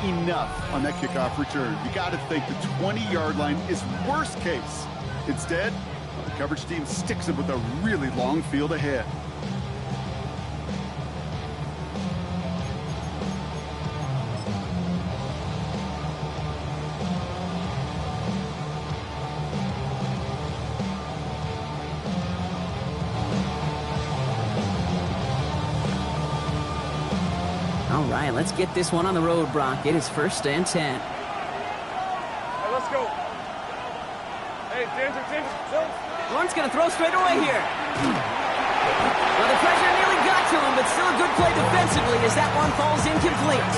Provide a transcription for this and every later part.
enough on that kickoff return. You got to think the 20-yard line is worst case. Instead, the coverage team sticks him with a really long field ahead. All right, let's get this one on the road, Brock. It is 1st and 10. Hey, let's go. Hey, Ginger. Lawrence going to throw straight away here. Well, the pressure nearly got to him, but still a good play defensively as that one falls incomplete.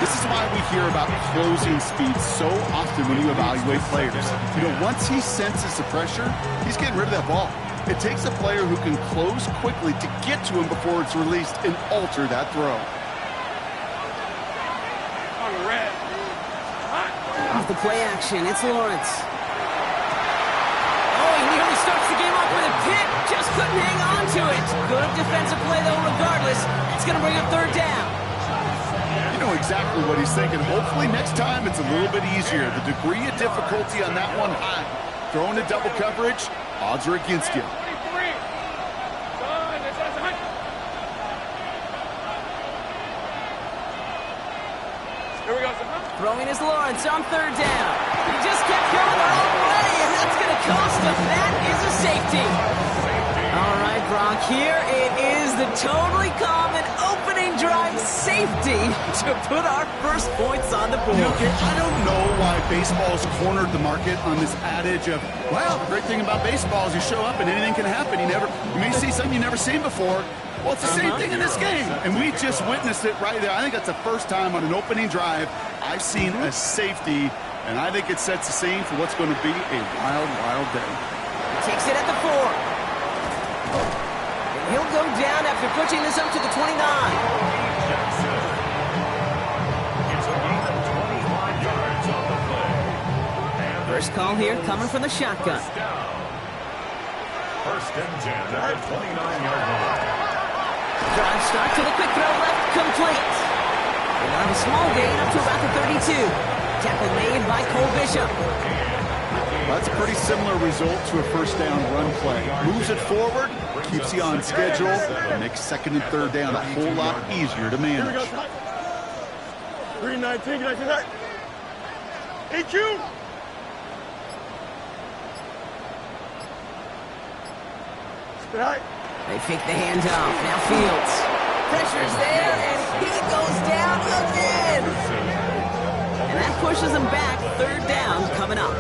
This is why we hear about closing speed so often when you evaluate players. You know, once he senses the pressure, he's getting rid of that ball. It takes a player who can close quickly to get to him before it's released and alter that throw. On the red. Off the play action, it's Lawrence. Oh, he nearly starts the game off with a pick. Just couldn't hang on to it. Good defensive play, though, regardless. It's going to bring up 3rd down. You know exactly what he's thinking. Hopefully next time it's a little bit easier. The degree of difficulty on that one high. Throwing to double coverage, odds are against you. Here we go. Throwing is Lawrence on 3rd down. He just kept going the wrong way, and that's going to cost him. That is a safety. All right, Brock, here it is, the totally common opening drive safety to put our first points on the board. Okay, I don't know why baseball's cornered the market on this adage of, well, the great thing about baseball is you show up and anything can happen. You may see something you've never seen before. Well, it's the same thing in this game, and we just witnessed it right there. I think that's the first time on an opening drive I've seen a safety, and I think it sets the scene for what's going to be a wild, wild day. Takes it at the 4. And he'll go down after pushing this up to the 29. First call here coming from the shotgun. 1st and 10 at the 29-yard line. Drive start to the quick throw left, complete. They'll have a small gain up to about the 32. Tackle made by Cole Bishop. That's a pretty similar result to a 1st down run play. Moves it forward, keeps you on schedule, and makes 2nd and 3rd down a whole lot easier to manage. 319, get that. EQ. Right. They fake the handoff. Now Fields. Pressure's there, and he goes down again. And that pushes him back. 3rd down coming up.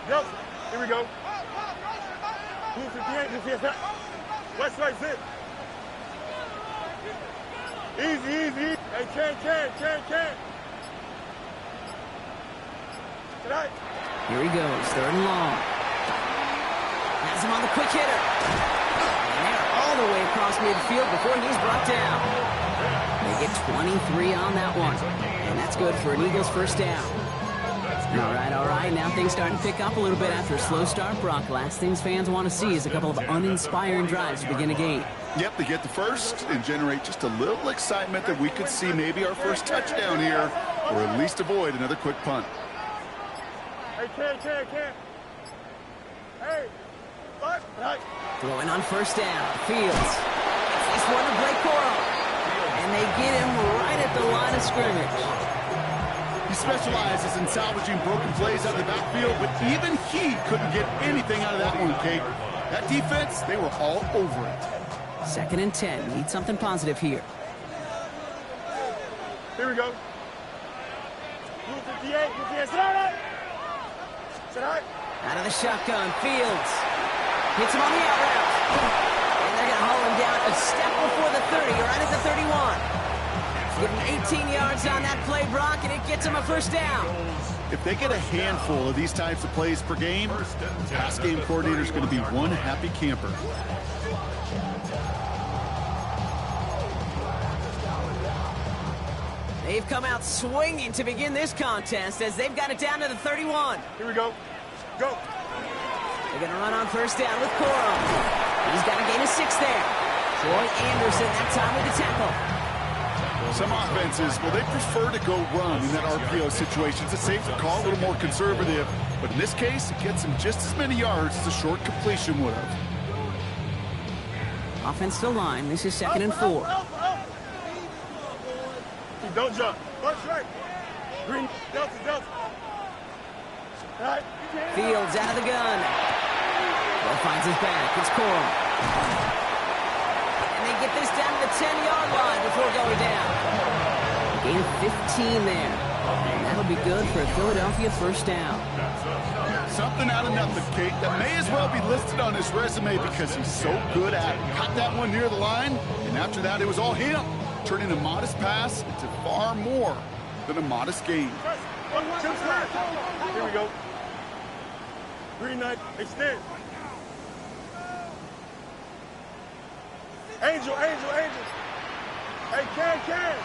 Yep, here we go. 258, West right zip. Easy. Hey, can. Tonight. Here he goes, 3rd and long. Has him on the quick hitter. And they're all the way across midfield before he's brought down. They get 23 on that one. And that's good for an Eagles 1st down. All right. Now things starting to pick up a little bit after a slow start, Brock. Last things fans want to see is a couple of uninspiring drives to begin a game. Yep, they get the first and generate just a little excitement that we could see maybe our first touchdown here, or at least avoid another quick punt. Hey, can. Hey, what? Throwing on 1st down. Fields. This one to Blake Coral. And they get him right at the line of scrimmage. He specializes in salvaging broken plays out of the backfield, but even he couldn't get anything out of that one, Kate. That defense, they were all over it. 2nd and 10. Need something positive here. Here we go. 258, sit out. Out of the shotgun, Fields. Hits him on the out route. And they're going to haul him down a step before the 30, right at the 31. Give him 18 yards on that play, Brock, and it gets him a first down. If they get a handful of these types of plays per game, the pass game coordinator is going to be one happy camper. They've come out swinging to begin this contest as they've got it down to the 31. Here we go. Go. They're going to run on first down with Corum. He's got a gain of 6 there. Troy Anderson that time with the tackle. Some offenses, well, they prefer to go run in that RPO situation. It's a safer call, a little more conservative. But in this case, it gets them just as many yards as a short completion would have. Offense to line. This is 2nd and 4. Don't jump. March right. Green. Delta, Delta. All right. Fields out of the gun. Well, finds his back. It's Corum. And they get this down to the 10-yard line before going down. Gain of 15 there. And that'll be good for a Philadelphia first down. Something out of nothing, Kate. That may as well be listed on his resume because he's so good at it. Caught that one near the line, and after that, it was all him. Turning a modest pass into far more than a modest gain. Here we go. Green knight, extend. Angel, angel, angel. Hey, can. Hey, can.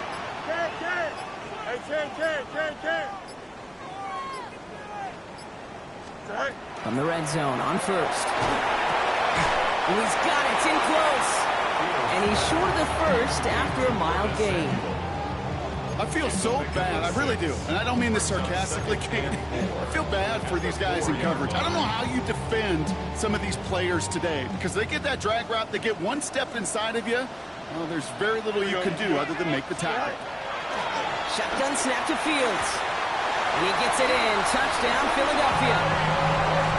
Right. From the red zone on first. And he's got it. It's in close. And he's short of the first after a mild gain. I feel so bad. I really do. And I don't mean this sarcastically, Kate. I feel bad for these guys in coverage. I don't know how you defend some of these players today because they get that drag route, they get one step inside of you. Well, there's very little you can do other than make the tackle. Shotgun snap to Fields. And he gets it in. Touchdown, Philadelphia.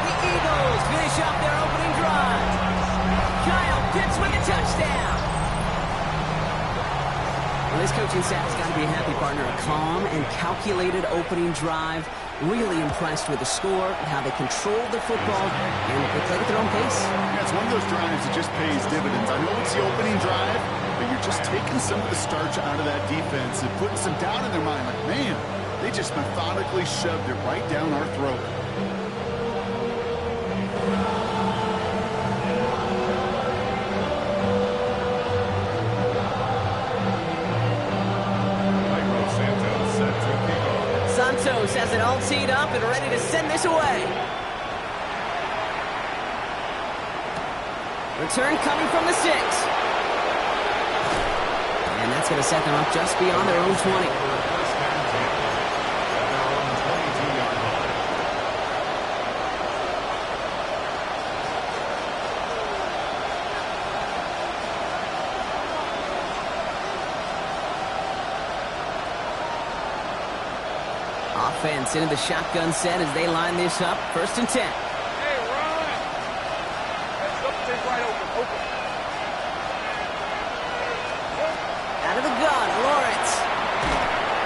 The Eagles finish up their opening drive. Kyle Pitts with a touchdown. Well, this coaching staff has got to be a happy partner. A calm and calculated opening drive. Really impressed with the score and how they controlled the football and they played at their own pace. Yeah, it's one of those drives that just pays dividends. I know it's the opening drive, but you're just taking some of the starch out of that defense and putting some doubt in their mind. Like, man, they just methodically shoved it right down our throat. Santos has it all teed up and ready to send this away. Return coming from the 6. And that's going to set them up just beyond their own 20. Offense into the shotgun set as they line this up. 1st and 10. Hey, run. Take right open. Out of the gun, Lawrence.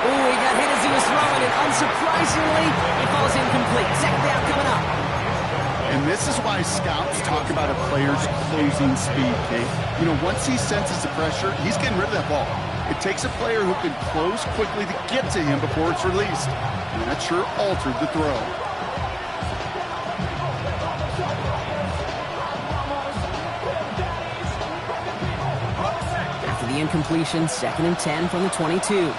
Ooh, he got hit as he was throwing it. Unsurprisingly, it falls incomplete. 2nd down coming up. And this is why scouts talk about a player's closing speed, Kate. You know, once he senses the pressure, he's getting rid of that ball. It takes a player who can close quickly to get to him before it's released. And that sure altered the throw. After the incompletion, 2nd and 10 from the 22.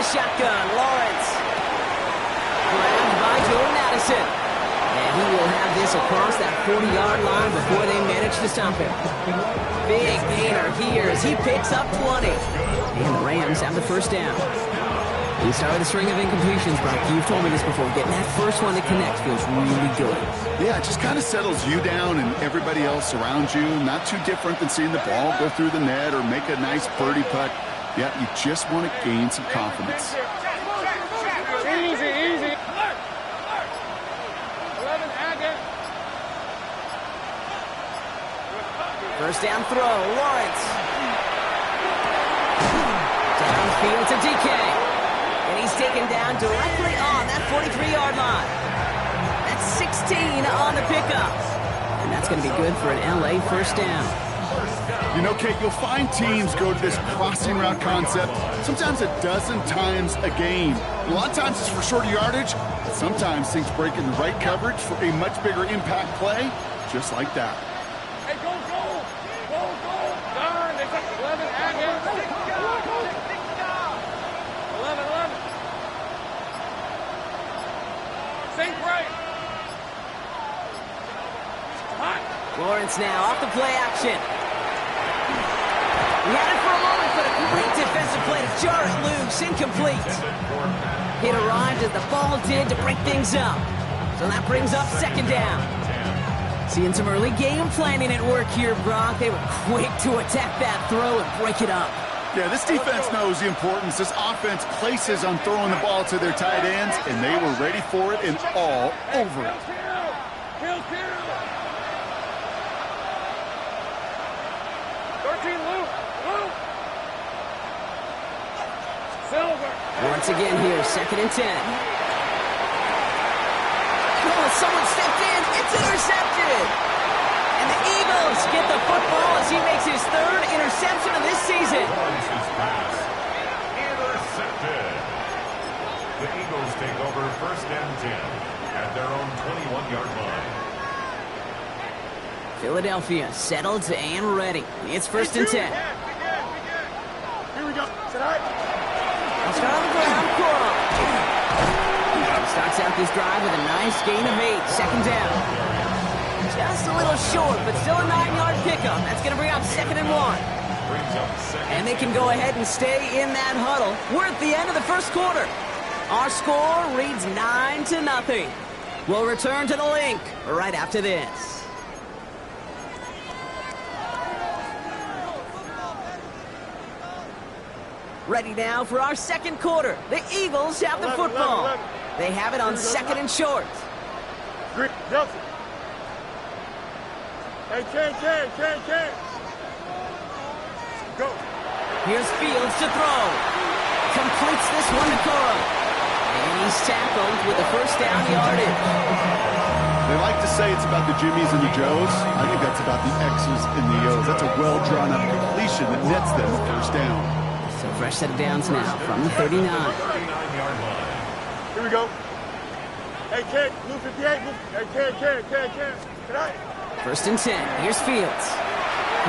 Shotgun, Lawrence. Grabbed by Jordan Addison. And he will have this across that 40-yard line before they manage to stop him. Big gainer here as he picks up 20. And the Rams have the first down. We started a string of incompletions, Brock. You've told me this before. Getting that first one to connect feels really good. Yeah, it just kind of settles you down and everybody else around you. Not too different than seeing the ball go through the net or make a nice birdie putt. Yeah, you just want to gain some confidence. Easy. 11, Agate. First down throw, Lawrence. Downfield to DK. And he's taken down directly on that 43-yard line. That's 16 on the pickup. And that's going to be good for an LA first down. You know, Kate, you'll find teams go to this crossing route concept sometimes a dozen times a game. A lot of times it's for shorter yardage, but sometimes things break in the right coverage for a much bigger impact play, just like that. Hey, go, go! Go, go! Darn, they took 11 at him. 11, 11. Sink right. Hot. Lawrence now off the play action. He had it for a moment, but a great defensive play to jar it loose. Incomplete. It arrived as the ball did to break things up. So that brings up second down. Seeing some early game planning at work here, Brock. They were quick to attack that throw and break it up. Yeah, this defense knows the importance this offense places on throwing the ball to their tight ends, and they were ready for it and all over it. Kill, kill. 13, Luke. Luke. Silver. Once again here, second and 10. Oh, someone stepped in. It's intercepted. And the Eagles get the football as he makes his third interception of this season. Lawrence's pass. Intercepted. The Eagles take over first and 10 at their own 21-yard line. Philadelphia settled and ready. It's first and 10. Here we go. Tonight. Let's start on the ground. Coral starts out this drive with a nice gain of 8. Second down. Just a little short, but still a 9-yard pickup. That's going to bring up second and 1. Brings up second. And they can go ahead and stay in that huddle. We're at the end of the first quarter. Our score reads 9-0. We'll return to the link right after this. Ready now for our second quarter. The Eagles have the football. They have it on second and short. Green, Nelson. Hey, Ken. Go. Here's Fields to throw. Completes this one to Coro. And he's tackled with the first down yardage. They like to say it's about the Jimmies and the Joes. I think that's about the X's and the O's. That's a well-drawn-up completion that nets them a first down. So fresh set of downs now from the 39. 39-yard line. Here we go. Hey, Ken. Blue 58. Hey, Ken. Tonight. First and 10. Here's Fields.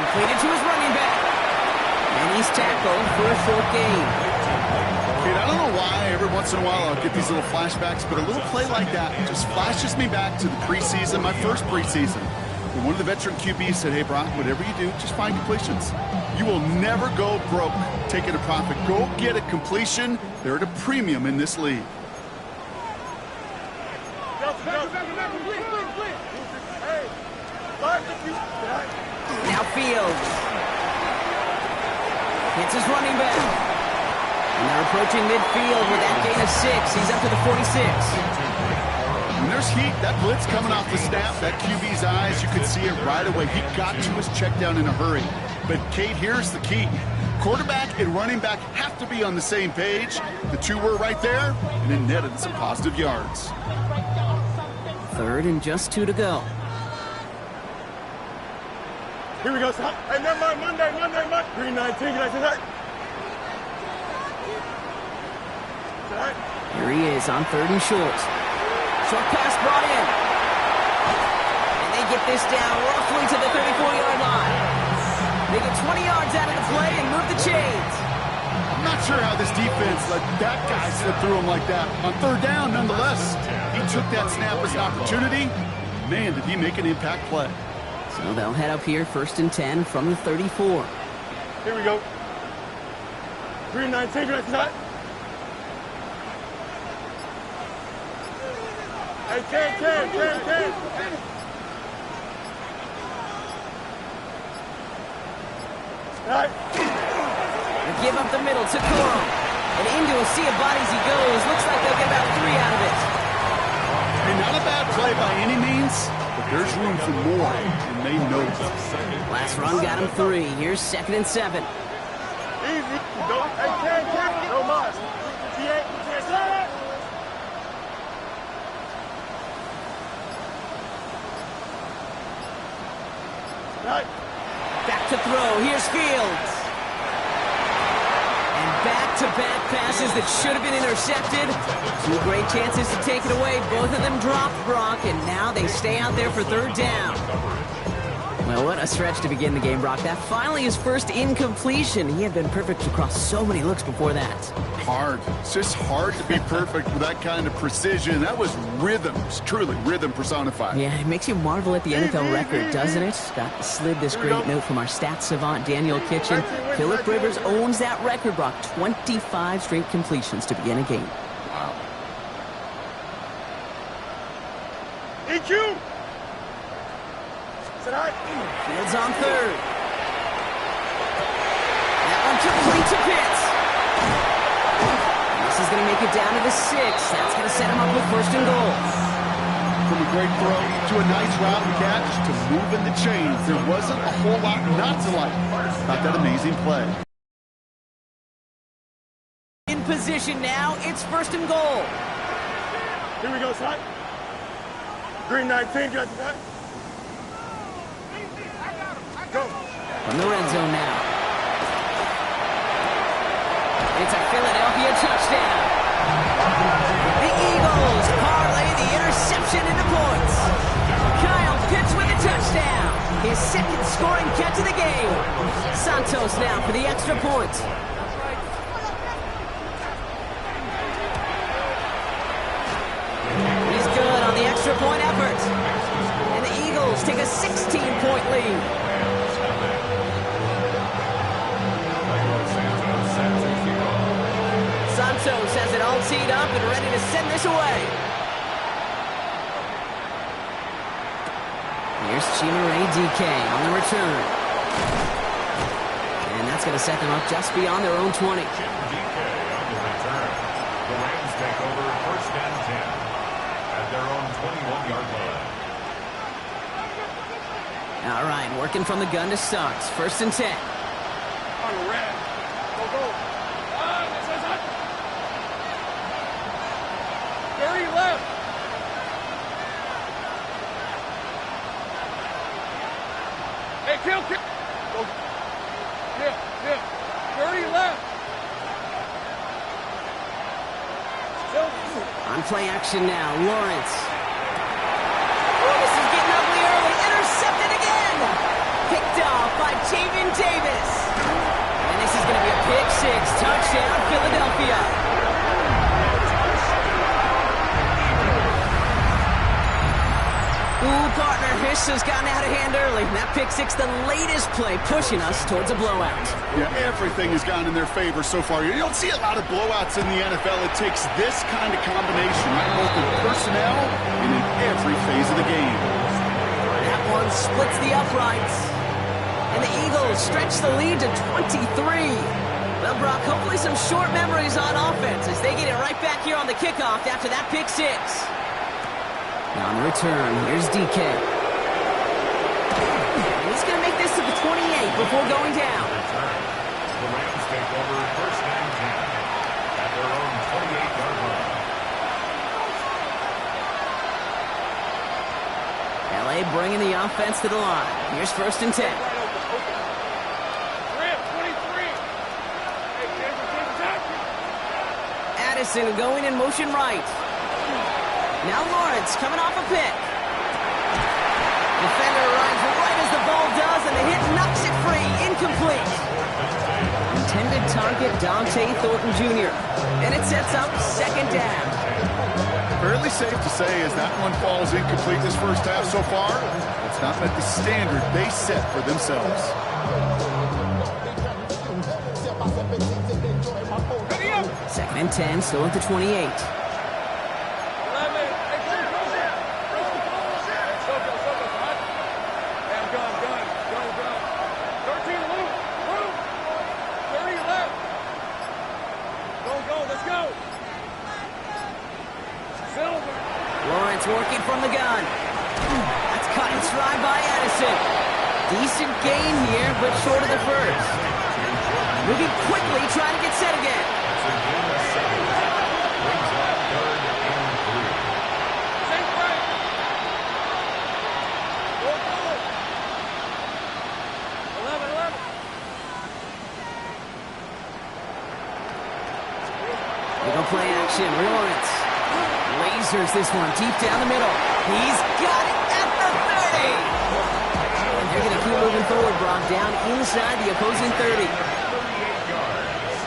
Completed to his running back. And he's tackled for a short gain. Kid, I don't know why every once in a while I'll get these little flashbacks, but a little play like that just flashes me back to the preseason, my first preseason. And one of the veteran QBs said, hey, Brock, whatever you do, just find completions. You will never go broke taking a profit. Go get a completion. They're at a premium in this league. Now Fields. Hits his running back. And they're approaching midfield with that gain of 6. He's up to the 46. When there's heat, that blitz coming off the snap, that QB's eyes, you could see it right away. He got to his check down in a hurry. But, Kate, here's the key. Quarterback and running back have to be on the same page. The two were right there, and it netted some positive yards. Third and just 2 to go. Here we go. Hey, never mind. Monday. Green 19. Tonight. Here he is on third and short. Short pass brought in. And they get this down roughly to the 34-yard line. They get 20 yards out of the play and move the chains. I'm not sure how this defense let that guy slip through him like that. On third down, nonetheless, he took that snap as an opportunity. Man, did he make an impact play. So they'll head up here, first and 10 from the 34. Here we go. Green 19. Tonight. Hey, Ken. Right. They give up the middle to Coro. And into a sea of bodies he goes. Looks like they'll get about 3 out of it. And not a bad play by any means, but there's room for more, and they know it. Last run got him 3. Here's second and 7. Easy. Hey, Ken. No more. 58. Back to throw. Here's Fields. And back-to-back passes that should have been intercepted. Two great chances to take it away. Both of them dropped, Brock, and now they stay out there for third down. Well, what a stretch to begin the game, Brock. That finally his first incompletion. He had been perfect across so many looks before that. Hard. It's just hard to be perfect with that kind of precision. That was rhythm. It's truly rhythm personified. Yeah, it makes you marvel at the NFL record, doesn't it? Scott slid this great note from our stats savant, Daniel Kitchen. Phillip Rivers owns that record, Brock. 25 straight completions to begin a game. Wow. EQ! Fields on third. That one complete to Pitts. This is going to make it down to the 6. That's going to set him up with first and goal. From a great throw to a nice route and catch to moving the chains. There wasn't a whole lot not to like about that amazing play. In position now, it's first and goal. Here we go, son. Green 19, got that. Go. From the red zone now. It's a Philadelphia touchdown. The Eagles parlay the interception into points. Kyle Pitts with a touchdown. His second scoring catch of the game. Santos now for the extra point. He's good on the extra point effort. And the Eagles take a 16-point lead. Santos has it all teed up and ready to send this away. Here's Chimaray DK on the return. And that's going to set them up just beyond their own 20. DK on the return. The Rams take over first and 10 at their own 21-yard line. All right, working from the gun to start. First and 10. On the red. Go, go. Very left. Hey, kill. Go. Yeah. Very left. On play action now, Lawrence. Oh, this is getting ugly early. Intercepted again. Picked off by Jamin Davis. And this is going to be a pick 6. Touchdown, Philadelphia. Ooh, partner, this has gotten out of hand early. That pick 6, the latest play, pushing us towards a blowout. Yeah, everything has gone in their favor so far. You don't see a lot of blowouts in the NFL. It takes this kind of combination, right? Both in personnel and in every phase of the game. That one splits the uprights. And the Eagles stretch the lead to 23. Well, Brock, hopefully some short memories on offense as they get it right back here on the kickoff after that pick 6. On the return, here's DK. And he's going to make this to the 28 before going down. The Rams take over first and 10 at their own 28-yard line. LA bringing the offense to the line. Here's first and 10. Addison going in motion right. Now Lawrence coming off a pick. Defender arrives right as the ball does, and the hit knocks it free. Incomplete. Intended target, Dante Thornton Jr. And it sets up second down. Fairly safe to say as that one falls incomplete this first half so far, it's not met the standard they set for themselves. Second and 10, still at the 28. Lawrence working from the gun. That's cut in stride by Addison. Decent gain here, but short of the first. Moving quickly, trying to get set again. Big play action. Lawrence lasers this one deep down the middle. He's got it at the 30. And they're going to keep moving forward, Brock, down inside the opposing 30. 38 yards.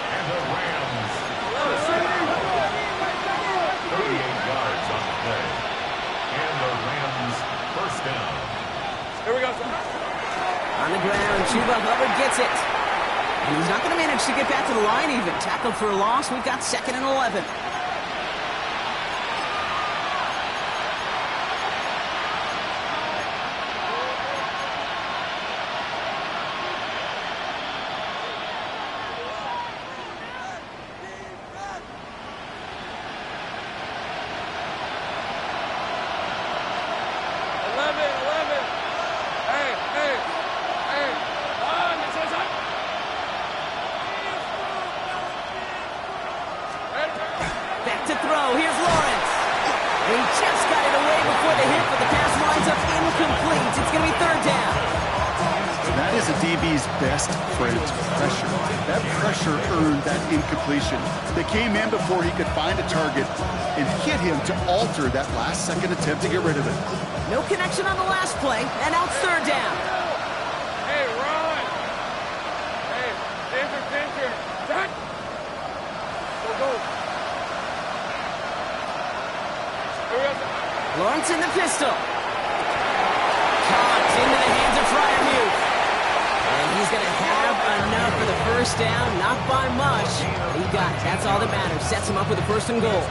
And the Rams. 38 yards on the play. And the Rams first down. Here we go. On the ground, Chuba Hubbard gets it. And he's not going to manage to get back to the line even. Tackled for a loss. We've got 2nd and 11. Back to throw. Here's Lawrence. And he just got it away before the hit, but the pass winds up incomplete. It's going to be 3rd down. That is a DB's best friend, pressure. That pressure earned that incompletion. They came in before he could find a target and hit him to alter that last-second attempt to get rid of it. No connection on the last play, and now it's 3rd down. Hey, run. Hey, danger. Shot. Go. Lawrence in the pistol. Caught into the hands of Fryermuth. And he's going to have enough for the first down. Not by much. He got it. That's all that matters. Sets him up with a 1st and goal.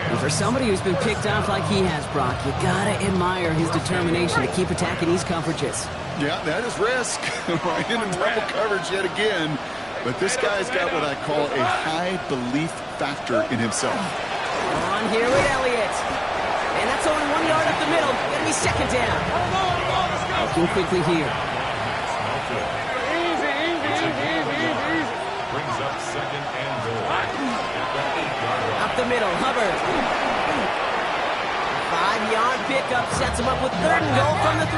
And for somebody who's been picked off like he has, Brock, you got to admire his determination to keep attacking these coverages. Yeah, that is risk. Right into double coverage yet again. But this guy's got what I call a high belief factor in himself. On here with Elliott. And that's only 1 yard up the middle. Going to be 2nd down. Looking quickly here. Easy. Brings up 2nd and goal. Up the middle, Hubbard. 5-yard pickup sets him up with 3rd and goal from the 3.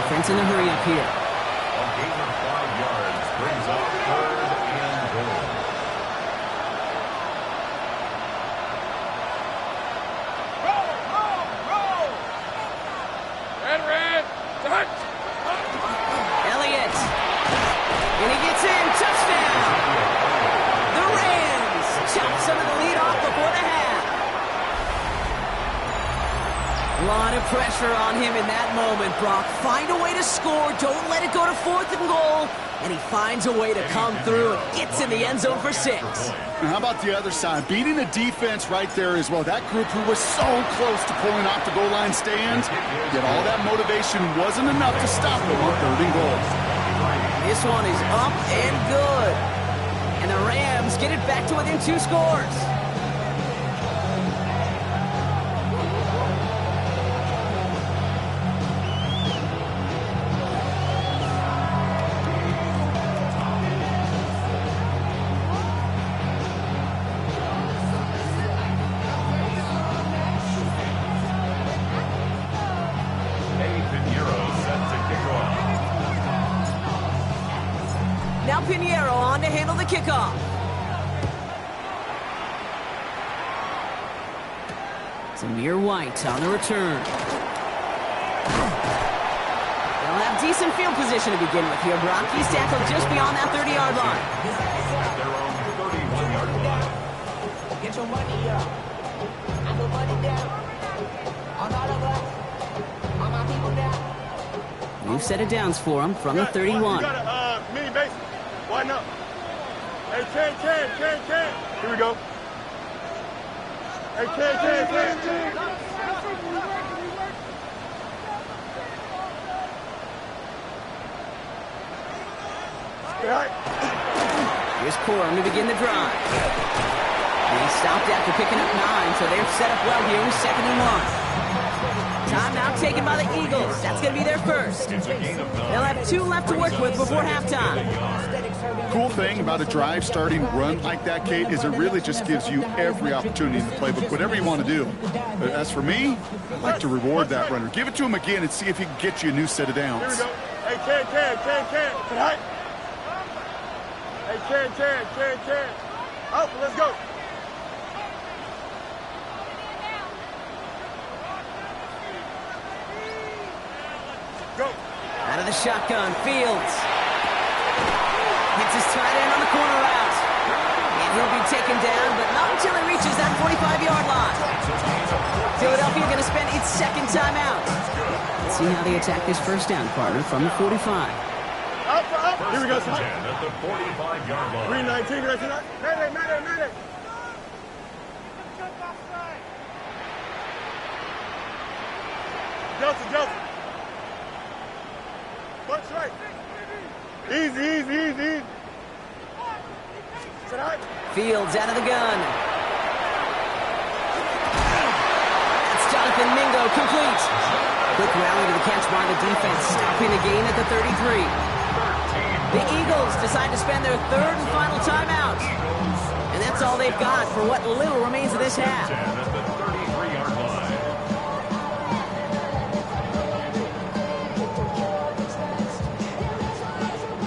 Offense in a hurry up here. A gain of 5 yards brings up 3rd and goal. Red. Touch. Elliott. And he gets in. Touchdown. The Rams chop some of the lead off before the half. A lot of pressure on him in that moment, Brock. Find a way to score. Don't let it go to 4th and goal. And he finds a way to come through and gets in the end zone for 6. And how about the other side? Beating the defense right there as well. That group who was so close to pulling off the goal line stand, yet all that motivation wasn't enough to stop them on 3rd and goal. This one is up and good. And the Rams get it back to within 2 scores. Now Pinheiro on to handle the kickoff. Zamir White on the return. They'll have decent field position to begin with here, Brock. He's tackled just beyond that 30-yard line. Their own 31-yard line. Get your money up. I put money down. On all of us. On my people down. New set of downs for him from the 31. You got a mini base. Why not? Hey, Ken. Here we go. Hey, Ken. Here's Corum to begin the drive. And he stopped after picking up 9, so they're set up well here with 2nd and 1. Timeout taken by the Eagles. That's going to be their first. They'll have 2 left to work with before halftime. Cool thing about a drive starting run like that, Kate, is it really just gives you every opportunity in the playbook, whatever you want to do. But as for me, I'd like to reward that runner. Give it to him again and see if he can get you a new set of downs. Here we go. Hey, Ken. Hey, Ken. Out, let's go. Go. Out of the shotgun, Fields. Hits his tight end on the corner route. And he'll be taken down, but not until he reaches that 45-yard line. Philadelphia going to spend its second timeout. Let's see how they attack this first down, partner, from the 45. Up. Here we go, First son. and 10 at the 45-yard line. 319, Madden. Delta. Punch right. Easy. Tonight. Fields out of the gun. That's Jonathan Mingo, complete. Quick rally to the catch by the defense, stopping the gain at the 33. The Eagles decide to spend their third and final timeout. And that's all they've got for what little remains of this half. 10 at the 33-yard line.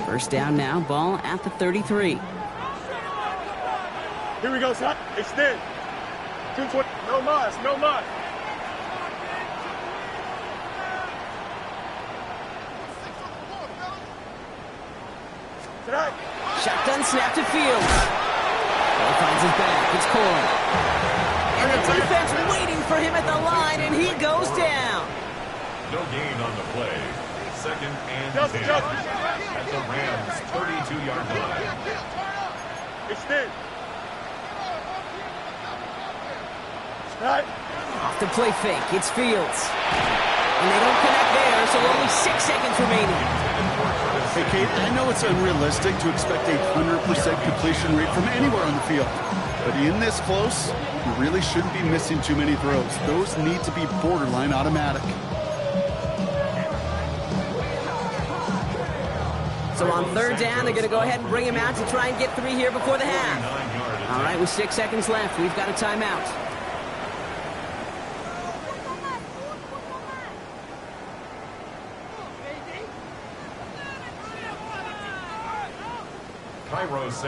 First down now, ball at the 33. Here we go, son. Extend. 220. No mas. Tonight. Shotgun snap to Fields. Ball finds his back. It's Cole. And the defense waiting for him at the line, and he goes down. No gain on the play. Second and 10 at the Rams' 32-yard line. Extend. Tonight. Off the play fake, it's Fields. And they don't connect there, so only 6 seconds remaining. Hey, Kate, I know it's unrealistic to expect a 100% completion rate from anywhere on the field. But in this close, you really shouldn't be missing too many throws. Those need to be borderline automatic. So on third down, they're going to go ahead and bring him out to try and get 3 here before the half. All right, with 6 seconds left, we've got a timeout.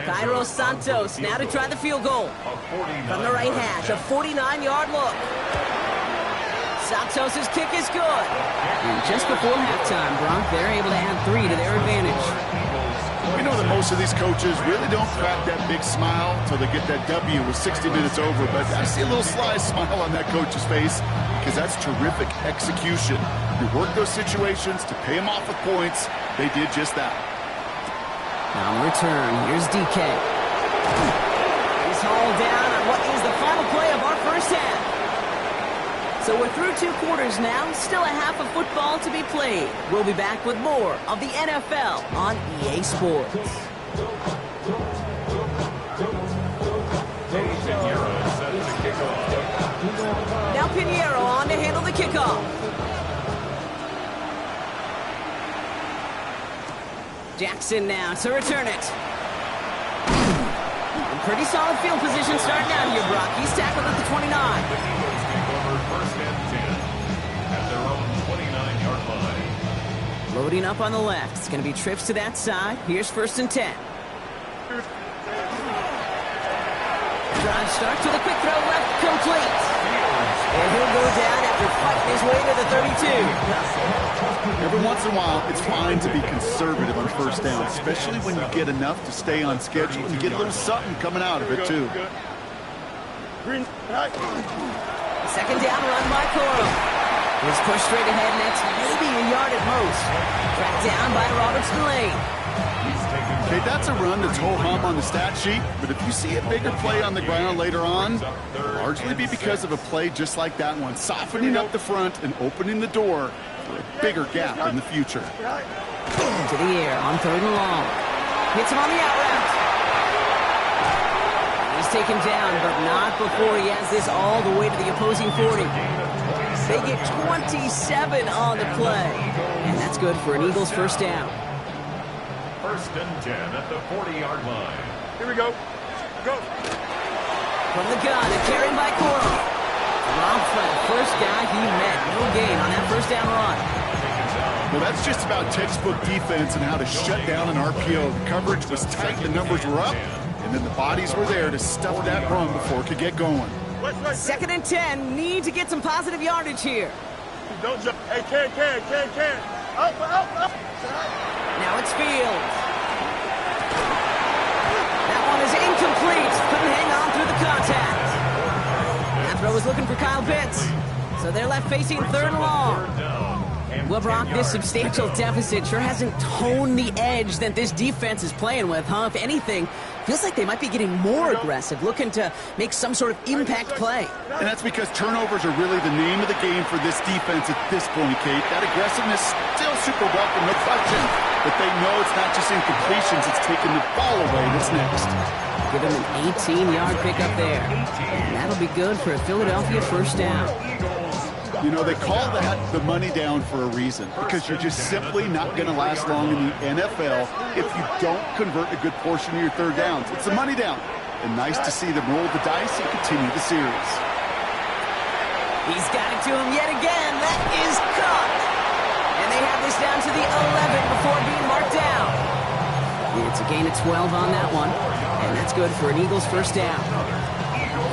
Cairo Santos now to try the field goal. From the right hash, a 49-yard look. Santos' kick is good. And just before halftime, Brock, they're able to add 3 to their advantage. We know that most of these coaches really don't crack that big smile until they get that W with 60 minutes over, but I see a little sly smile on that coach's face because that's terrific execution. You work those situations to pay them off with points. They did just that. On return, here's DK. He's hauled down on what is the final play of our first half. So we're through 2 quarters now, still a half of football to be played. We'll be back with more of the NFL on EA Sports. Now Pinheiro on to handle the kickoff. Jackson now to return it. Pretty solid field position starting out here, Brock. He's tackled at the 29. The Eagles take over first and 10 at their own 29-yard line. Loading up on the left. It's going to be trips to that side. Here's first and 10. Drive start to the quick throw left, complete. And he'll go down after fighting his way to the 32. Every once in a while, it's fine to be conservative on first down, especially when you get enough to stay on schedule and get a little something coming out of it, too. Second down run by Coro. He's pushed straight ahead, and that's maybe a yard at most. Tracked down by Robert Spillane. Okay, that's a run that's ho-hum on the stat sheet, but if you see a bigger play on the ground later on, it'll largely be because of a play just like that one, softening up the front and opening the door for a bigger gap in the future. To the air on third and long. Hits him on the out route. He's taken down, but not before he has this all the way to the opposing 40. They get 27 on the play, and that's good for an Eagles first down. First and 10 at the 40-yard line. Here we go. Go. From the gun, a carry by Coro. Rob Flynn, first guy he met. No gain on that first down run. Well, that's just about textbook defense and how to shut down an RPO. The coverage was tight, the numbers were up, and And then the bodies were there to stuff that run before it could get going. 2nd and 10. Need to get some positive yardage here. Don't jump. Hey, can. Up. Now it's Fields. That one is incomplete. Couldn't hang on through the contact. That throw was looking for Kyle Pitts. So they're left facing 3rd and long. Well, Brock, this substantial deficit sure hasn't toned the edge that this defense is playing with, huh? If anything, feels like they might be getting more aggressive, looking to make some sort of impact play. And that's because turnovers are really the name of the game for this defense at this point, Kate. That aggressiveness still super welcome, no question. But they know it's not just incompletions, it's taking the ball away that's next. Give him an 18-yard pickup there. And that'll be good for a Philadelphia 1st down. You know, they call that the money down for a reason, because you're just simply not going to last long in the NFL if you don't convert a good portion of your 3rd downs. It's the money down. And nice to see them roll the dice and continue the series. He's got it to him yet again. That is caught. And they have this down to the 11 before being marked down. It's a gain of 12 on that one. And that's good for an Eagles 1st down.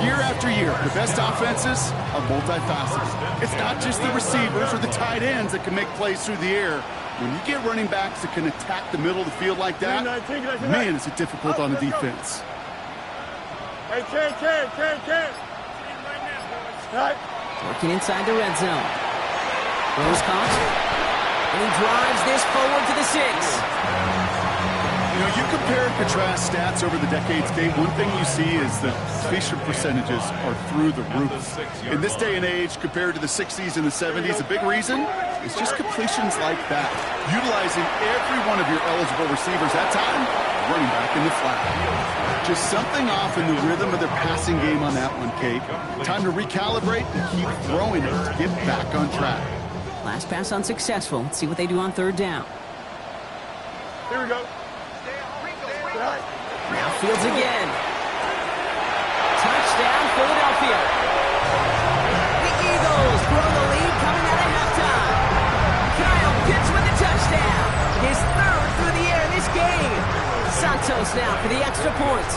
Year after year, the best offenses are multifaceted. It's not just the receivers or the tight ends that can make plays through the air. When you get running backs that can attack the middle of the field like that, man, is it difficult on the defense. Hey, can. Working inside the red zone. Rose caught. And he drives this forward to the 6. You know, you compare and contrast stats over the decades, Dave. One thing you see is the completion percentages are through the roof. In this day and age, compared to the 60s and the 70s, a big reason is just completions like that. Utilizing every one of your eligible receivers that time, running back in the flat. Just something off in the rhythm of their passing game on that one, Kate. Time to recalibrate and keep throwing it to get back on track. Last pass unsuccessful. Let's see what they do on 3rd down. Here we go. Now Fields again. Touchdown, Philadelphia. The Eagles grow the lead coming out of halftime. Kyle Pitts with the touchdown. His 3rd through the air in this game. Santos now for the extra point.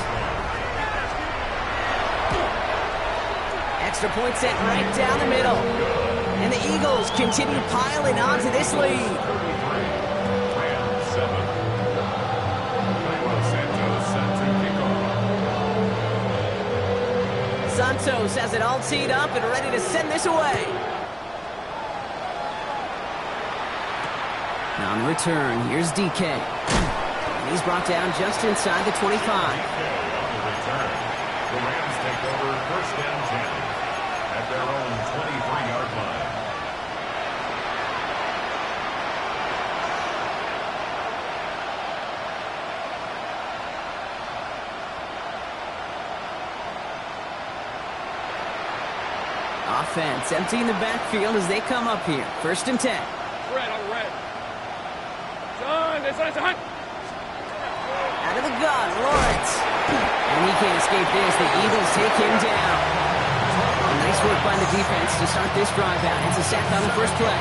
Extra point set right down the middle. And the Eagles continue piling onto this lead. Santos has it all teed up and ready to send this away. Now on the return, here's DK. And he's brought down just inside the 25. On the return, the Rams take over 1st and 10 at their own 23-yard line. Offense emptying the backfield as they come up here. 1st and 10. Red. Son. Out of the gun, Lawrence. And he can't escape this. The Eagles take him down. Nice work by the defense to start this drive out. It's a sack on the first play.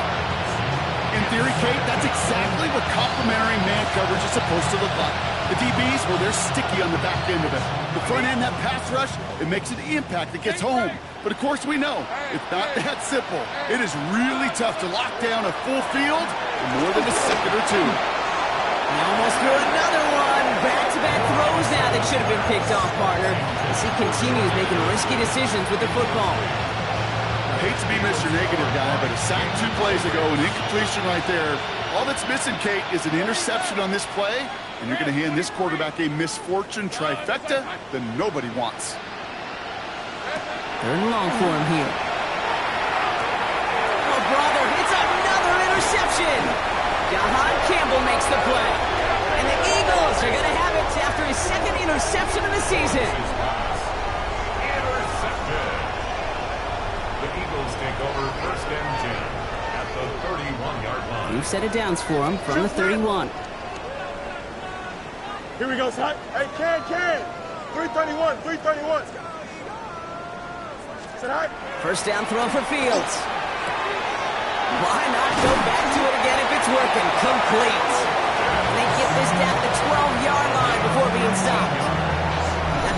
In theory, Kate, that's exactly what complementary man coverage is supposed to look like. The DBs, well, they're sticky on the back end of it. The front end, that pass rush, it makes an impact that gets home. But of course we know, it's not that simple. It is really tough to lock down a full field in more than a second or two. He almost threw another one. Back-to-back throws now that should have been picked off, partner. As he continues making risky decisions with the football. I hate to be Mr. Negative guy, but a sack 2 plays ago, an incompletion right there. All that's missing, Kate, is an interception on this play, and you're going to hand this quarterback a misfortune trifecta that nobody wants. 3rd and long for him here. Oh, brother, it's another interception. Jahan Campbell makes the play. And the Eagles are going to have it after his 2nd interception of the season. Intercepted. The Eagles take over 1st and 10 at the 31-yard line. New set of downs for him from the 31. Here we go, son. Hey, can. 331. First down throw for Fields. Why not go back to it again if it's working? Complete. And they get this down to the 12-yard line before being stopped.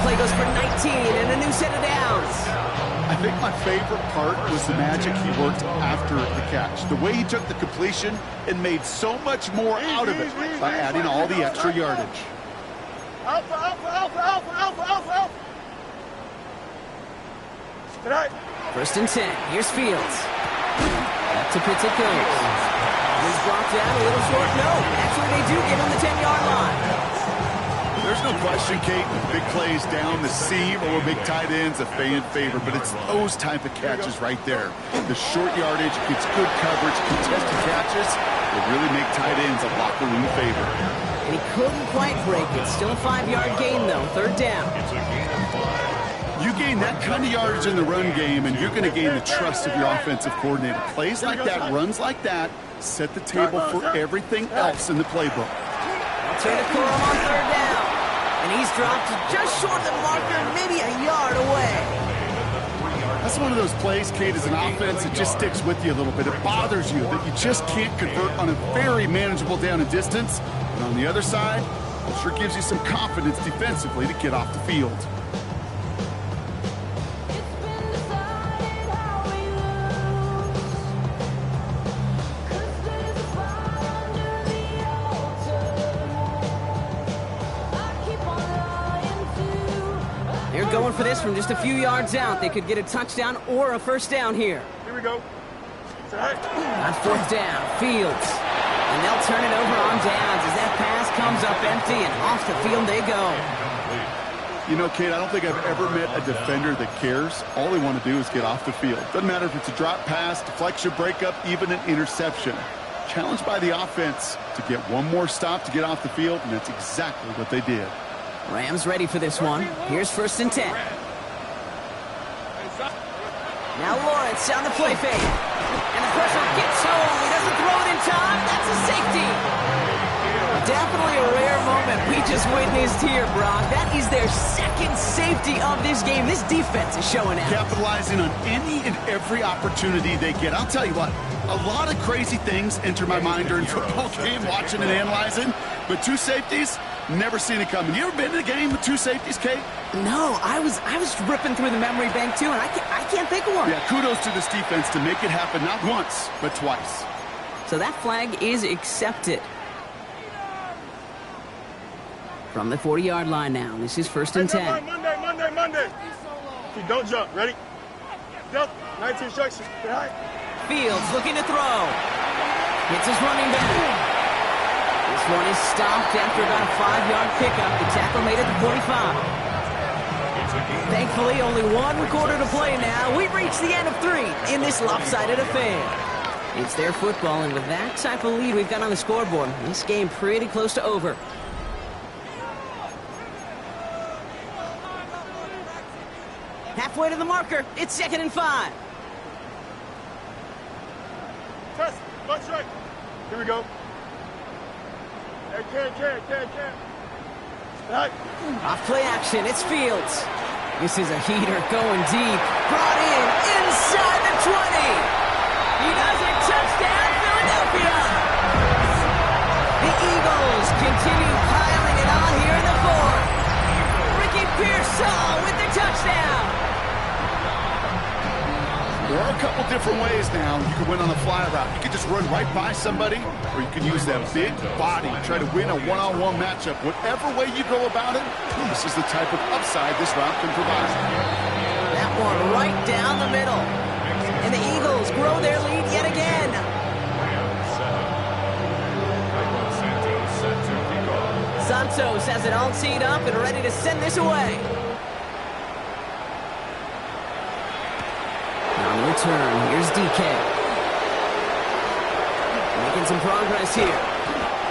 play goes for 19 and a new set of downs. I think my favorite part was the magic he worked after the catch. The way he took the completion and made so much more out of it by adding all the extra yardage. Alpha, alpha, alpha, alpha, alpha, alpha, alpha. Tonight. 1st and 10. Here's Fields. Back to Pitts it goes. He's brought down a little short. No, actually they do get on the 10-yard line. There's no question, Kate, big plays down the seam or big tight ends a fan favorite, but it's those type of catches right there. The short yardage, it's good coverage, contested catches, they really make tight ends a locker room favorite. And he couldn't quite break it. Still a 5-yard gain, though. 3rd down. It's a gain of 5. You gain that kind of yardage in the run game, and you're going to gain the trust of your offensive coordinator. Plays like that, runs like that, set the table for everything else in the playbook. Turn it for him on 3rd down. And he's dropped just short of the marker, maybe a yard away. That's one of those plays, Kate, as an offense, it just sticks with you a little bit. It bothers you that you just can't convert on a very manageable down and distance. And on the other side, it sure gives you some confidence defensively to get off the field. They're going for this from just a few yards out. They could get a touchdown or a 1st down here. Here we go. Tonight. On 4th down, Fields. And they'll turn it over on downs as that pass comes up empty and off the field they go. You know, Kate, I don't think I've ever met a defender that cares. All they want to do is get off the field. Doesn't matter if it's a drop pass, deflection, breakup, even an interception. Challenged by the offense to get one more stop to get off the field, and that's exactly what they did. Rams ready for this one. Here's 1st and 10. Now Lawrence down the play fake. And the pressure gets home. He doesn't throw it in time. That's a safety. Definitely a rare moment we just witnessed here, Brock. That is their 2nd safety of this game. This defense is showing out. Capitalizing on any and every opportunity they get. I'll tell you what, a lot of crazy things enter my mind during football game, watching and analyzing. But 2 safeties, never seen it coming. You ever been in a game with 2 safeties, Kate? No, I was ripping through the memory bank too, and I can't think of one. Yeah, kudos to this defense to make it happen not once, but twice. So that flag is accepted. From the 40-yard line now. This is 1st and 10. Monday. Okay, don't jump. Ready? Jump. 19 instructions. Fields looking to throw. Hits his running back. This one is stopped after about a 5-yard pickup. The tackle made it to 45. Thankfully, only 1 quarter to play now. We've reached the end of 3 in this lopsided affair. It's their football, and with that type of lead we've got on the scoreboard, this game pretty close to over. Halfway to the marker. It's 2nd and 5. Test. Bunch right. Here we go. Hey, can. Off play action. It's Fields. This is a heater going deep. Brought in inside the 20. He does it. Touchdown, Philadelphia. The Eagles continue piling it on here in the 4th. Ricky Pearsall with the touchdown. There are a couple different ways now you can win on a fly route. You can just run right by somebody, or you can use that big body, try to win a one-on-one matchup. Whatever way you go about it, this is the type of upside this route can provide. That one right down the middle. And the Eagles grow their lead yet again. Santos has it all teed up and ready to send this away. On the return, here's DK. Making some progress here.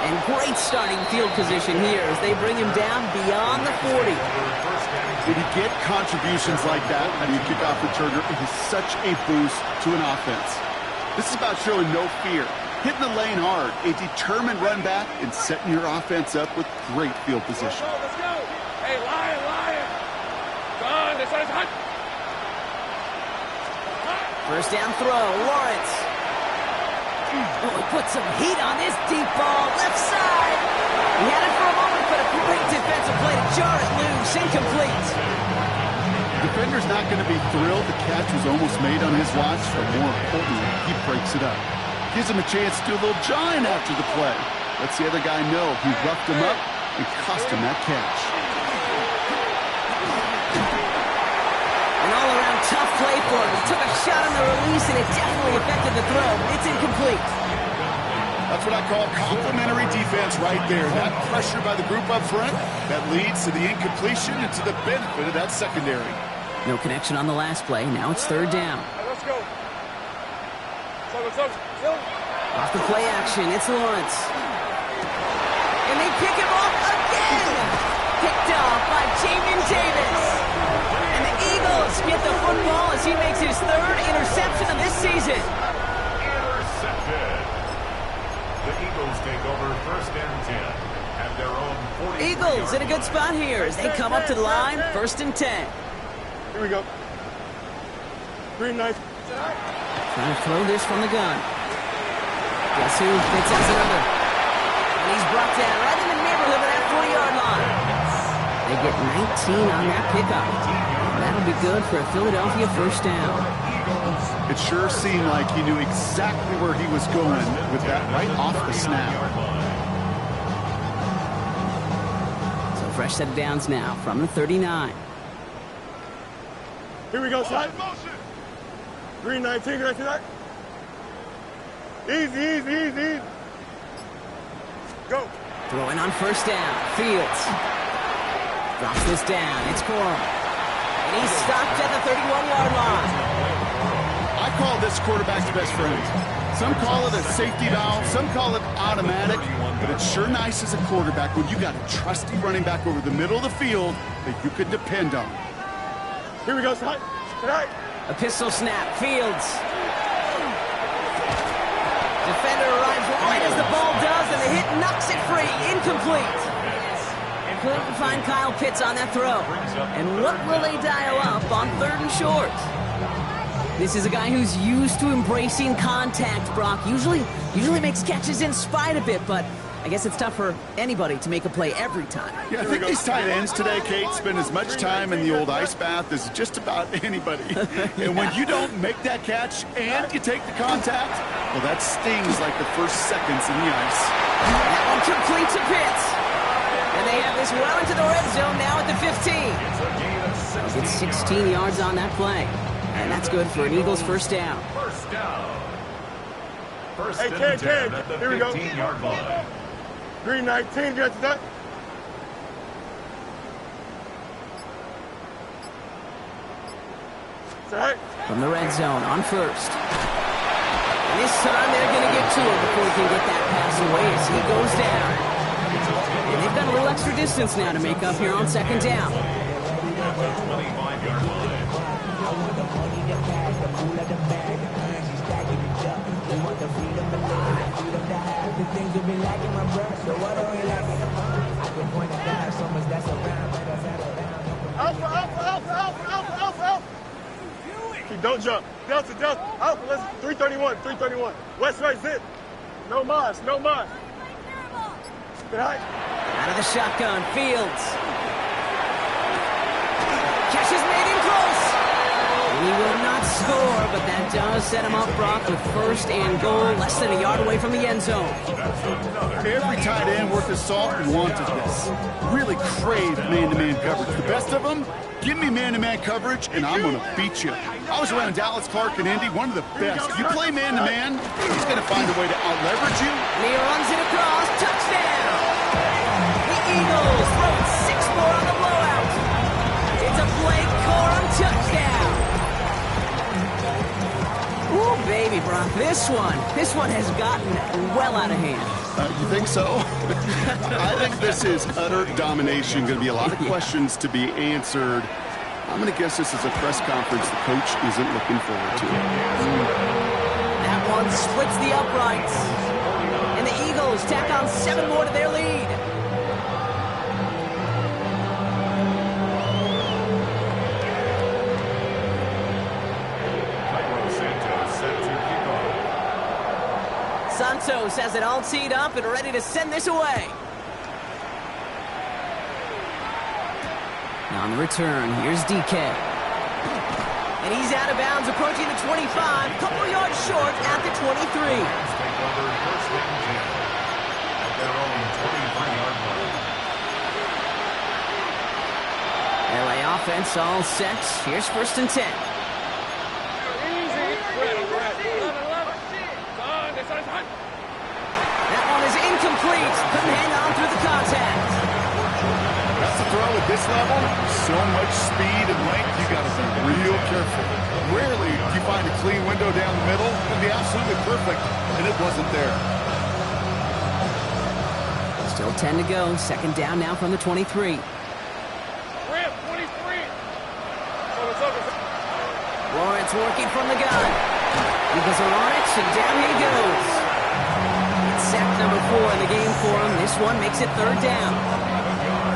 And great starting field position here as they bring him down beyond the 40. When you get contributions like that out of your kickoff returner, it is such a boost to an offense. This is about showing no fear, hitting the lane hard, a determined run back, and setting your offense up with great field position. Let's go. Hey, Lion. John, this is hot. 1st down throw, Lawrence. Oh, he put some heat on this deep ball, left side. He had it for a moment, but a great defensive play to jar it loose. Incomplete. Defender's not going to be thrilled the catch was almost made on his watch, but more importantly, he breaks it up. Gives him a chance to do a little jawing after the play. Lets the other guy know he roughed him up and cost him that catch. An all-around tough play for him. He took a shot on the release, and it definitely affected the throw. It's incomplete. That's what I call complimentary defense right there. That pressure by the group up front, that leads to the incompletion and to the benefit of that secondary. No connection on the last play. Now it's third down. Let's go. Off the play action, it's Lawrence. And they pick him off again! Picked off by Jamin Davis. And the Eagles get the football as he makes his third interception of this season. Intercepted. The Eagles take over first and 10 at their own 40. Eagles in a good spot here as they come up to the line, first and 10. Here we go. Green knife. Trying to throw this from the gun. Guess who? Fitz has another. And he's brought down right in the neighborhood of that 40-yard line. They get 19 on that pickup. That'll be good for a Philadelphia first down. It sure seemed like he knew exactly where he was going with that right off the snap. So fresh set of downs now from the 39. Here we go, son. Green 19, green 19. Easy. Go. Throwing on first down. Fields. Drops this down. It's Corum. And he's stopped at the 31-yard line. I call this quarterback's best friend. Some call it a safety valve, some call it automatic, but it's sure nice as a quarterback when you got a trusty running back over the middle of the field that you can depend on. Here we go, son. Tonight. A pistol snap. Fields. Defender arrives right as the ball does, and the hit knocks it free. Incomplete. Couldn't find Kyle Pitts on that throw. And what will they dial up on third and short? This is a guy who's used to embracing contact, Brock. Usually makes catches in spite of it, but I guess it's tough for anybody to make a play every time. Yeah, I think these tight ends today, Kate, spend as much time in the old ice bath as just about anybody. And when you don't make that catch and you take the contact, well, that stings like the first seconds in the ice. That one complete to Pitts. And they have this well into the red zone now at the 15. It's 16 yards on that play. And that's good for an Eagles first down. First down. First Hey, and 10 Ken, at the here we go. 15-yard line. Green 19, get that. Set. From the red zone on first. And this time they're going to get to him before he can get that pass away as he goes down. And they've got a little extra distance now to make up here on second down. 25-yard line. Alpha. Don't jump. Delta. Alpha, let's 331. West right zip. No mas. Get high. Out of the shotgun, Fields. Catch is made in close. He will not score, but that does set him up, Brock, with first and goal, less than a yard away from the end zone. Every tight end worth his salt and wanted this. Really crave man-to-man coverage. The best of them, give me man-to-man coverage, and I'm going to beat you. I was around Dallas, Clark, and Indy, one of the best. If you play man-to-man, he's going to find a way to out-leverage you. And he runs it across, touchdown! The Eagles throw 6 more on the blowout. It's a Blake Corum touchdown. Ooh, baby, Brock, this one has gotten well out of hand. You think so? I think this is utter domination. Going to be a lot of questions to be answered. I'm going to guess this is a press conference the coach isn't looking forward to. That one splits the uprights. And the Eagles tack on 7 more to their lead. Santos has it all teed up and ready to send this away. Now on the return, here's DK. And he's out of bounds, approaching the 25, couple yards short at the 23. Take over first and 10 at their own 23-yard line. LA offense all set. Here's first and 10. That one is incomplete. Couldn't hang on through the contact. That's a throw at this level. So much speed and length, you got to be real careful. Rarely do you find a clean window down the middle. It would be absolutely perfect, and it wasn't there. Still 10 to go. Second down now from the 23. Lawrence working from the gun. Eagles are on it, and down he goes. It's sack number 4 in the game for him. This one makes it third down.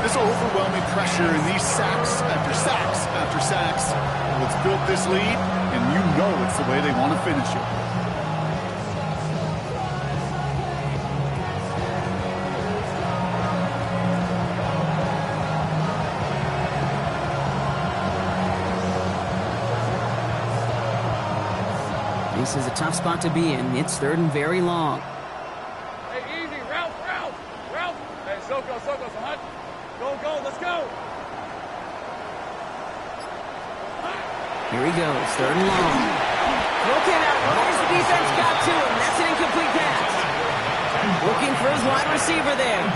This overwhelming pressure and these sacks after sacks after sacks, what's built this lead, and you know it's the way they want to finish it. This is a tough spot to be in. It's third and very long. Hey, easy, Ralph. Hey, Soko, son. Go, let's go. Here he goes, third and long. Broken out, where's the defense got to him? That's an incomplete pass. Looking for his wide receiver there.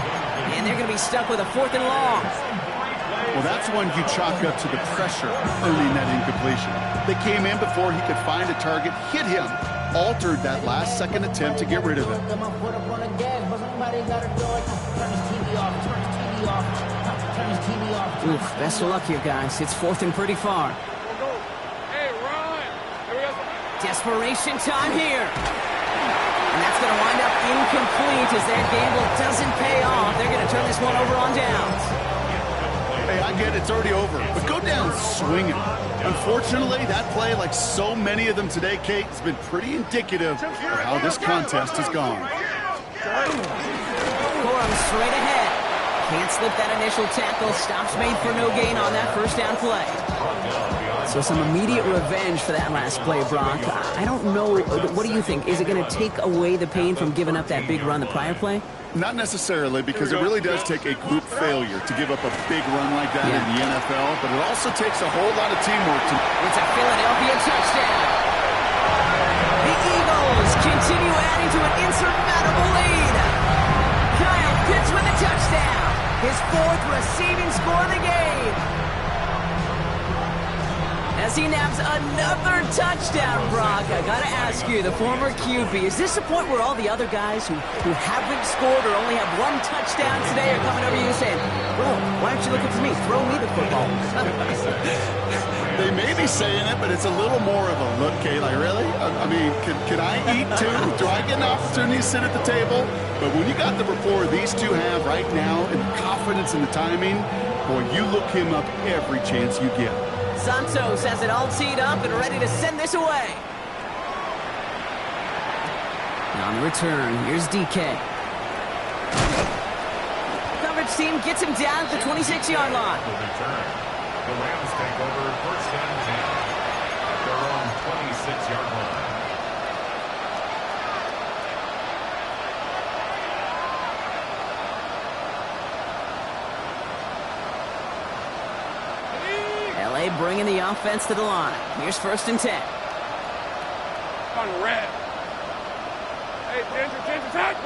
And they're going to be stuck with a fourth and long. Well, that's one you chalk up to the pressure earning that incompletion. They came in before he could find a target, hit him, altered that last-second attempt to get rid of it. Oof, best of luck here, guys. It's fourth and pretty far. Hey, Ron. Desperation time here. And that's going to wind up incomplete as that gamble doesn't pay off. They're going to turn this one over on downs. Hey, I get it's already over, but go down swinging. Unfortunately, that play, like so many of them today, Kate, has been pretty indicative of how this contest has gone. Corum straight ahead. Can't slip that initial tackle. Stops made for no gain on that first down play. So some immediate revenge for that last play, Brock. I don't know. What do you think? Is it going to take away the pain from giving up that big run the prior play? Not necessarily, because it really does take a group failure to give up a big run like that in the NFL, but it also takes a whole lot of teamwork to... It's a Philadelphia touchdown. The Eagles continue adding to an insurmountable lead. Kyle Pitts with a touchdown. His fourth receiving score of the game. As he naps another touchdown, Brock, I gotta ask you, the former QB, is this the point where all the other guys who haven't scored or only have one touchdown today are coming over to you saying, bro, why aren't you looking for me? Throw me the football. They may be saying it, but it's a little more of a look, Kate, like, really? I mean, can I eat too? Do I get an opportunity to sit at the table? But when you got the rapport these two have right now and the confidence in the timing, boy, you look him up every chance you get. Santos has it all teed up and ready to send this away. Now on the return, here's DK. Coverage team gets him down at the 26-yard line. The Rams take over first and 10 at their own 26-yard line. LA bringing the offense to the line. Here's first and 10. On red. Hey, attention, touch.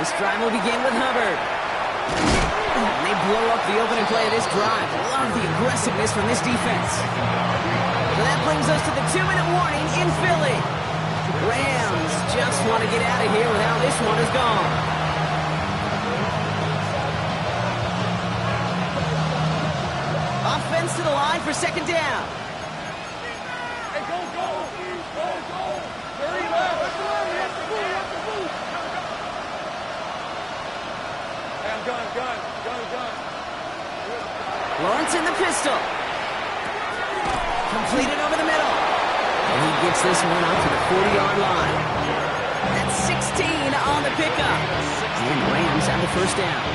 This drive will begin with Hubbard. And they blow up the opening play of this drive. Love the aggressiveness from this defense. So that brings us to the 2-minute warning in Philly. Rams just want to get out of here with how this one is gone. Offense to the line for second down. Hey, go. Hurry left. Hey, I'm gun. Lawrence in the pistol. Completed over the middle. And he gets this one out to the 40-yard line. That's 16 on the pickup. And Rams have the first down.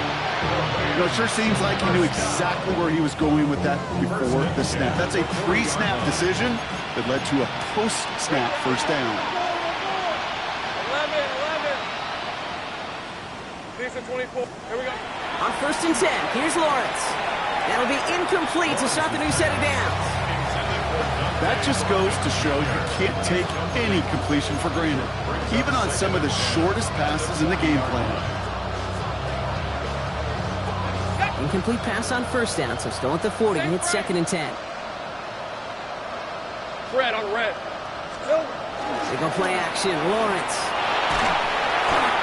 You know, it sure seems like he knew exactly where he was going with that before the snap. That's a pre-snap decision that led to a post-snap first down. 24. Here we go. On 1st and 10, here's Lawrence. That'll be incomplete to start the new set of downs. That just goes to show you can't take any completion for granted, even on some of the shortest passes in the game plan. Incomplete pass on 1st down, so still at the 40. Hits 2nd and 10. Red on red. They go play action. Lawrence.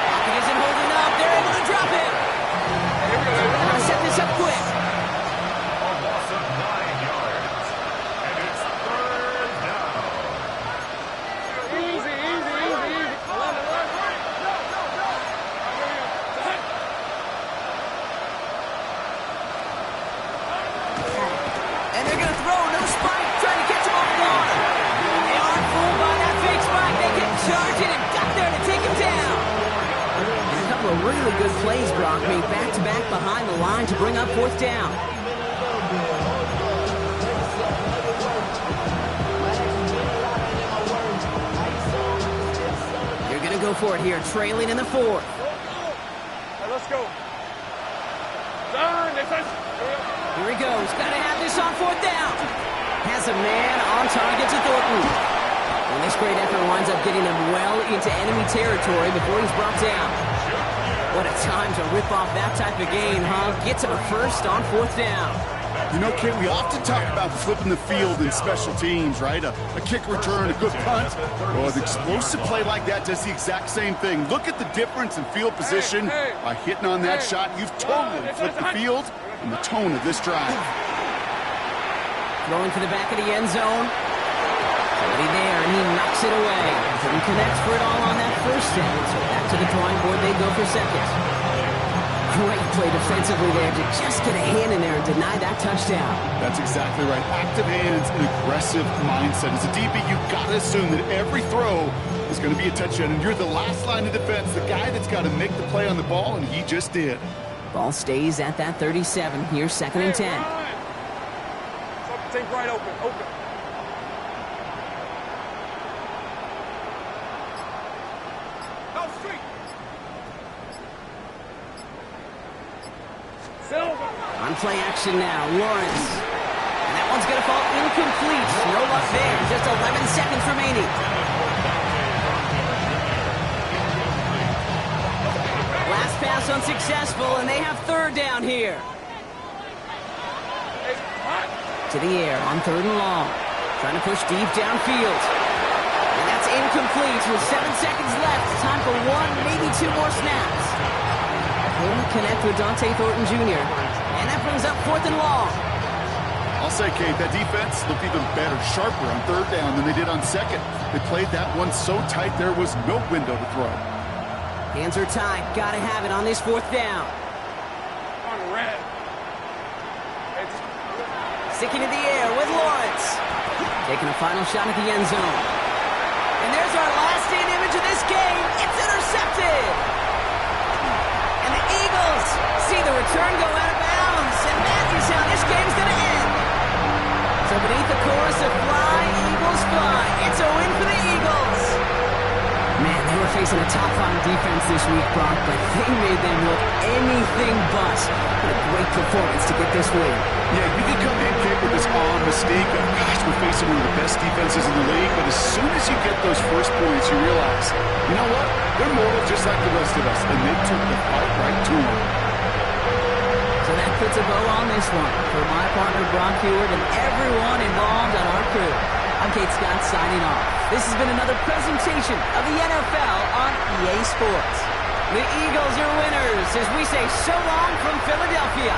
Pocket isn't holding up. They're able to drop it. They're going to set this up quick. A loss of 9 yards. And it's 3rd down. Easy. 11. And they're going to throw. No spike. Trying to catch him off guard. They aren't fooled by that fake spike. They can charge it and got there to take him down. And a couple of really good plays, Brock, made back-to-back behind the line to bring up 4th down. They're going to go for it here, trailing in the 4th. Hey, let's go. Turn. Here he goes. Got to have this on 4th down. Has a man on target to Thornton. And this great effort winds up getting him well into enemy territory before he's brought down. What a time to rip off that type of gain, huh? Gets him a first on 4th down. You know, Kate, we often talk about flipping the field in special teams, right? A kick return, a good punt. Well, an explosive play like that does the exact same thing. Look at the difference in field position. By hitting on that shot, you've totally flipped the field and the tone of this drive. Throwing to the back of the end zone. Somebody there, and he knocks it away. Couldn't connect for it all on that 1st down, so back to the drawing board they go for 2nd. Great play defensively there to just get a hand in there and deny that touchdown. That's exactly right. Active hands and aggressive mindset. As a DB, you've got to assume that every throw is going to be a touchdown, and you're the last line of defense, the guy that's got to make the play on the ball, and he just did. Ball stays at that 37. Here's 2nd and 10. Take right open. Go street. Silver. On play action now, Lawrence. And that one's going to fall incomplete. No luck there. Just 11 seconds remaining. Last pass unsuccessful, and they have 3rd down here. To the air on 3rd and long. Trying to push deep downfield. And that's incomplete with 7 seconds left. Time for 1, maybe 2 more snaps. Couldn't connect with Dante Thornton Jr. And that brings up 4th and long. I'll say, Kate, that defense looked even better, sharper on 3rd down than they did on 2nd. They played that one so tight there was no window to throw. Hands are tied. Gotta have it on this 4th down. On red. Sticking in the air with Lawrence. Taking a final shot at the end zone. And there's our last stand image of this game. It's intercepted. And the Eagles see the return go out of bounds. And that is how this game's going to end. So beneath the chorus of Fly, Eagles Fly, it's a win for the Eagles. Man, they were facing a top-5 defense this week, Brock, but they made them look anything but. What a great performance to get this win. Yeah, you can come in, Kate, with this awe mystique of, gosh, we're facing one of the best defenses in the league, but as soon as you get those first points, you realize, you know what? They're mortal just like the rest of us, and they took the fight right to them. So that puts a bow on this one. For my partner, Brock Hewitt, and everyone involved on our crew, I'm Kate Scott signing off. This has been another presentation of the NFL on EA Sports. The Eagles are winners as we say so long from Philadelphia.